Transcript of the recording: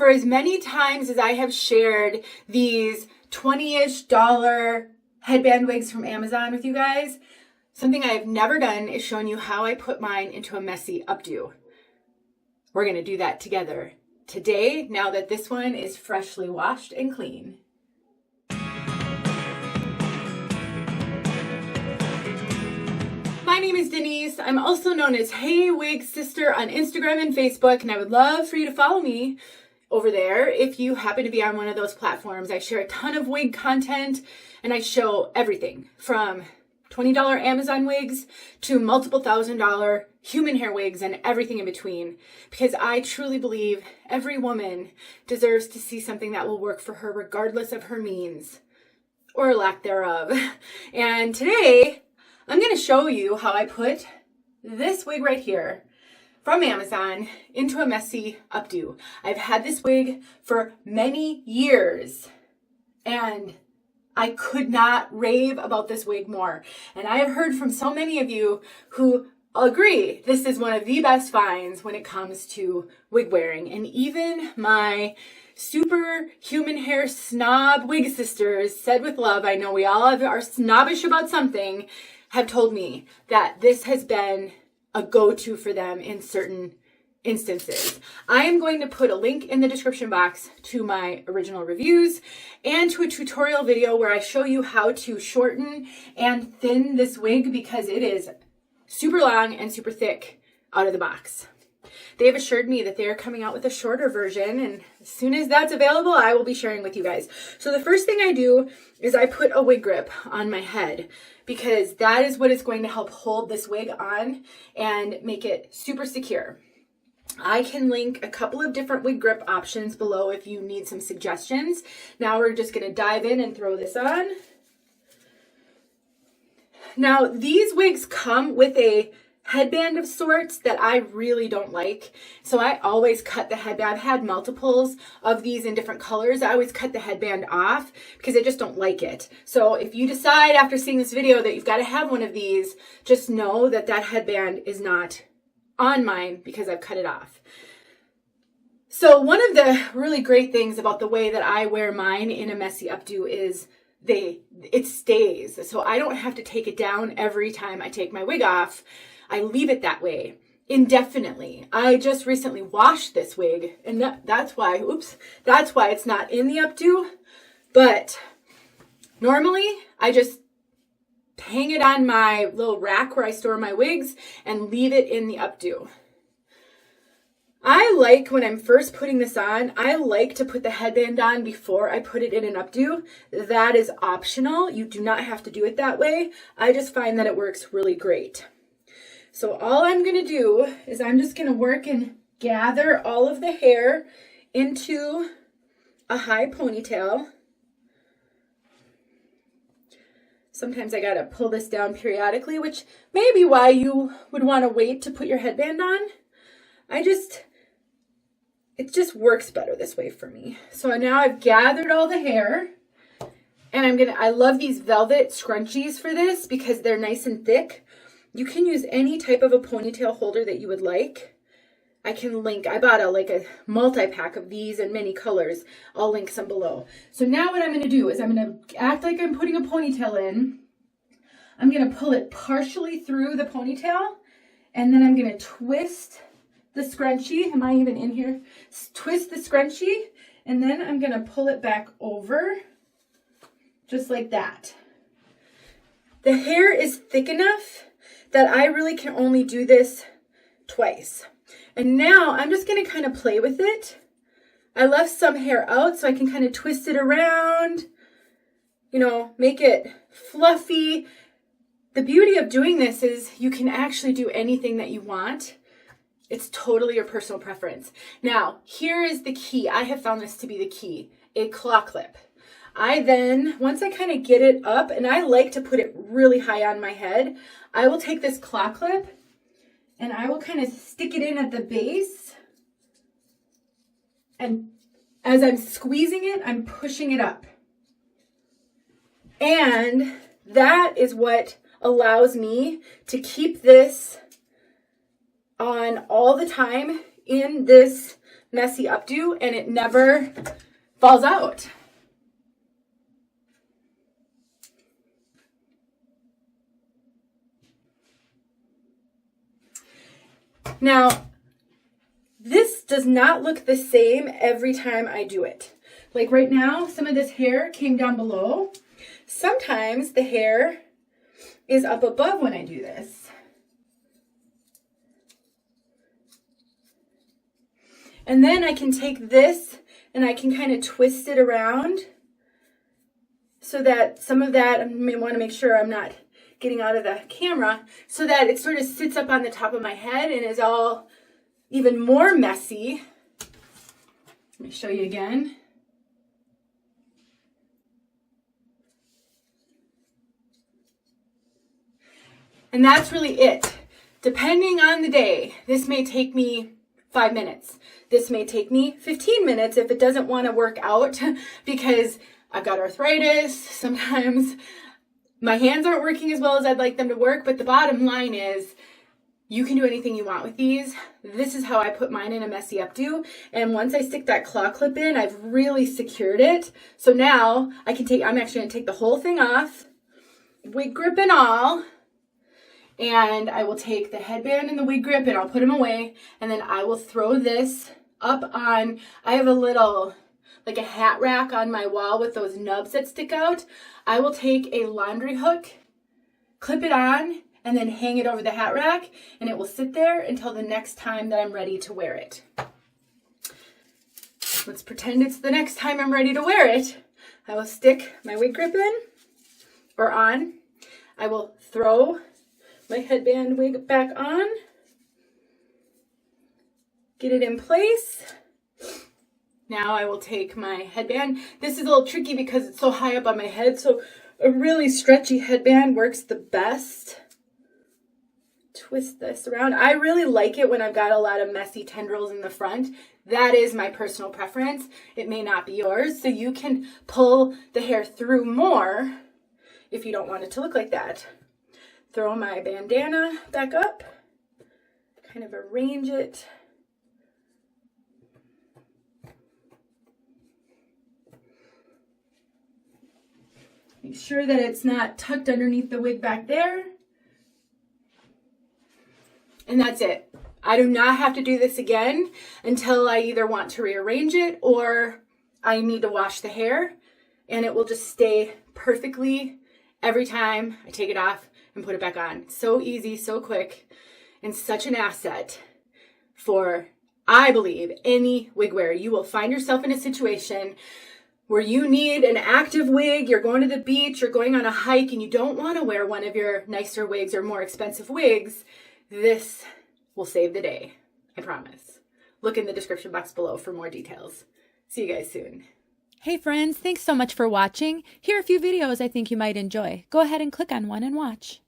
for as many times as I have shared these $20-ish headband wigs from Amazon with you guys, something I have never done is shown you how I put mine into a messy updo. We're going to do that together today, now that this one is freshly washed and clean. My name is Denise. I'm also known as heywigsister on Instagram and Facebook, and I would love for you to follow me over there if you happen to be on one of those platforms. I share a ton of wig content, and I show everything from $20 Amazon wigs to multiple $1,000 human hair wigs and everything in between, because I truly believe every woman deserves to see something that will work for her regardless of her means or lack thereof. And today I'm going to show you how I put this wig right here from Amazon into a messy updo. I've had this wig for many years and I could not rave about this wig more. And I have heard from so many of you who agree this is one of the best finds when it comes to wig wearing. And even my super human hair snob wig sisters, said with love, I know we all are snobbish about something, have told me that this has been a go-to for them in certain instances. I am going to put a link in the description box to my original reviews and to a tutorial video where I show you how to shorten and thin this wig because it is super long and super thick out of the box. They have assured me that they are coming out with a shorter version, and as soon as that's available, I will be sharing with you guys. So the first thing I do is I put a wig grip on my head because that is what is going to help hold this wig on and make it super secure. I can link a couple of different wig grip options below if you need some suggestions. Now we're just going to dive in and throw this on. Now these wigs come with a headband of sorts that I really don't like. So I always cut the headband. I've had multiples of these in different colors. I always cut the headband off because I just don't like it. So if you decide after seeing this video that you've got to have one of these, just know that that headband is not on mine because I've cut it off. So one of the really great things about the way that I wear mine in a messy updo is it stays. So I don't have to take it down every time I take my wig off. I leave it that way indefinitely. I just recently washed this wig and that's why it's not in the updo. But normally I just hang it on my little rack where I store my wigs and leave it in the updo. I like, when I'm first putting this on, I like to put the headband on before I put it in an updo. That is optional. You do not have to do it that way. I just find that it works really great. So all I'm going to do is I'm just going to work and gather all of the hair into a high ponytail. Sometimes I got to pull this down periodically, which may be why you would want to wait to put your headband on. It just works better this way for me. So now I've gathered all the hair and I love these velvet scrunchies for this because they're nice and thick. You can use any type of a ponytail holder that you would like. I can link, I bought a multi-pack of these in many colors. I'll link some below. So now what I'm going to do is I'm going to act like I'm putting a ponytail in. I'm going to pull it partially through the ponytail and then I'm going to twist the scrunchie. Am I even in here? Twist the scrunchie and then I'm going to pull it back over just like that. The hair is thick enough that I really can only do this twice. And now I'm just going to kind of play with it. I left some hair out so I can kind of twist it around, make it fluffy. The beauty of doing this is you can actually do anything that you want. It's totally your personal preference. Now, here is the key. I have found this to be the key, a claw clip. Once I kind of get it up, and I like to put it really high on my head, I will take this claw clip and I will kind of stick it in at the base. And as I'm squeezing it, I'm pushing it up. And that is what allows me to keep this on all the time in this messy updo and it never falls out. Now, this does not look the same every time I do it. Like right now, some of this hair came down below. Sometimes the hair is up above when I do this. And then I can take this and I can kind of twist it around so that some of that, I may want to make sure I'm not getting out of the camera, so that it sort of sits up on the top of my head and is all even more messy. Let me show you again. And that's really it. Depending on the day, this may take me 5 minutes. This may take me 15 minutes if it doesn't want to work out because I've got arthritis. Sometimes my hands aren't working as well as I'd like them to work, but the bottom line is you can do anything you want with these. This is how I put mine in a messy updo. And once I stick that claw clip in, I've really secured it. So now I'm actually going to take the whole thing off, wig grip and all, and I will take the headband and the wig grip and I'll put them away. And then I will throw this up on, I have a little, like a hat rack on my wall with those nubs that stick out. I will take a laundry hook, clip it on, and then hang it over the hat rack, and it will sit there until the next time that I'm ready to wear it. Let's pretend it's the next time I'm ready to wear it. I will stick my wig grip in, or on. I will throw my headband wig back on, get it in place. Now I will take my headband. This is a little tricky because it's so high up on my head, so a really stretchy headband works the best. Twist this around. I really like it when I've got a lot of messy tendrils in the front. That is my personal preference. It may not be yours, so you can pull the hair through more if you don't want it to look like that. Throw my bandana back up, kind of arrange it. Make sure that it's not tucked underneath the wig back there. And that's it. I do not have to do this again until I either want to rearrange it or I need to wash the hair, and it will just stay perfectly every time I take it off and put it back on. So easy, so quick, and such an asset for, I believe, any wig wearer. You will find yourself in a situation where you need an active wig, you're going to the beach, you're going on a hike, and you don't want to wear one of your nicer wigs or more expensive wigs. This will save the day, I promise. Look in the description box below for more details. See you guys soon. Hey friends, thanks so much for watching. Here are a few videos I think you might enjoy. Go ahead and click on one and watch.